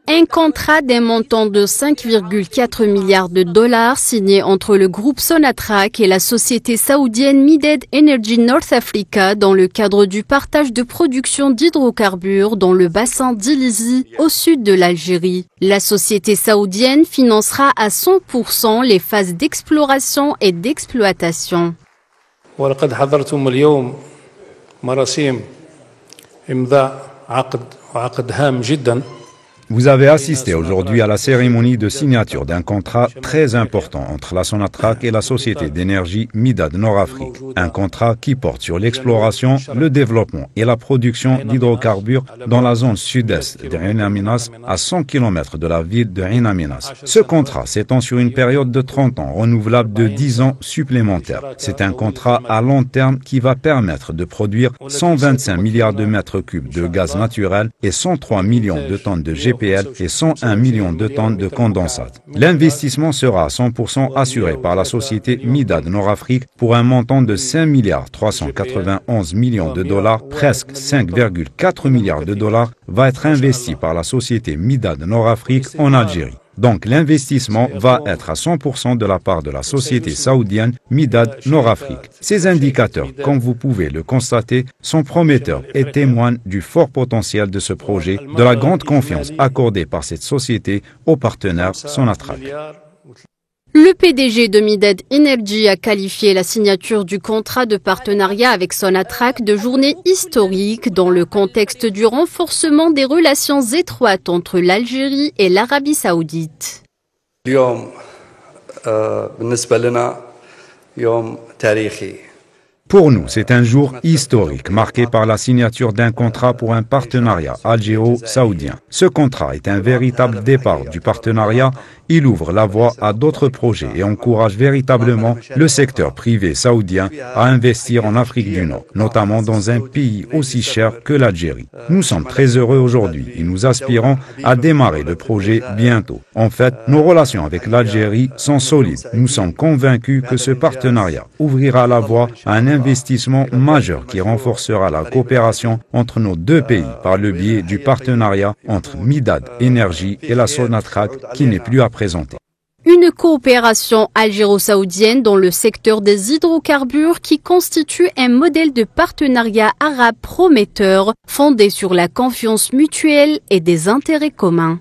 Un contrat d'un montant de 5,4 milliards de dollars signé entre le groupe Sonatrach et la société saoudienne Mided Energy North Africa dans le cadre du partage de production d'hydrocarbures dans le bassin d'Ilizi au sud de l'Algérie. La société saoudienne financera à 100% les phases d'exploration et d'exploitation. ولقد حضرتم اليوم مراسيم إمضاء عقد هام جدا. Vous avez assisté aujourd'hui à la cérémonie de signature d'un contrat très important entre la Sonatrach et la société d'énergie Midad Nord-Afrique. Un contrat qui porte sur l'exploration, le développement et la production d'hydrocarbures dans la zone sud-est de Ain Aminas, à 100 km de la ville de Ain Aminas. Ce contrat s'étend sur une période de 30 ans, renouvelable de 10 ans supplémentaires. C'est un contrat à long terme qui va permettre de produire 125 milliards de mètres cubes de gaz naturel et 103 millions de tonnes de GPL et 101 millions de tonnes de condensate. L'investissement sera à 100% assuré par la société Midad Nord-Afrique pour un montant de 5 milliards 391 millions de dollars, presque 5,4 milliards de dollars, va être investi par la société Midad Nord-Afrique en Algérie. Donc l'investissement va être à 100% de la part de la société saoudienne Midad Nord-Afrique. Ces indicateurs, comme vous pouvez le constater, sont prometteurs et témoignent du fort potentiel de ce projet, de la grande confiance accordée par cette société aux partenaires Sonatrach. Le PDG de Mided Energy a qualifié la signature du contrat de partenariat avec Sonatrach de journée historique dans le contexte du renforcement des relations étroites entre l'Algérie et l'Arabie saoudite. Pour nous, c'est un jour historique marqué par la signature d'un contrat pour un partenariat algéro-saoudien. Ce contrat est un véritable départ du partenariat. Il ouvre la voie à d'autres projets et encourage véritablement le secteur privé saoudien à investir en Afrique du Nord, notamment dans un pays aussi cher que l'Algérie. Nous sommes très heureux aujourd'hui et nous aspirons à démarrer le projet bientôt. En fait, nos relations avec l'Algérie sont solides. Nous sommes convaincus que ce partenariat ouvrira la voie à un investissement majeur qui renforcera la coopération entre nos deux pays par le biais du partenariat entre Midad Energy et la Sonatrach qui n'est plus à présenter. Une coopération algéro-saoudienne dans le secteur des hydrocarbures qui constitue un modèle de partenariat arabe prometteur fondé sur la confiance mutuelle et des intérêts communs.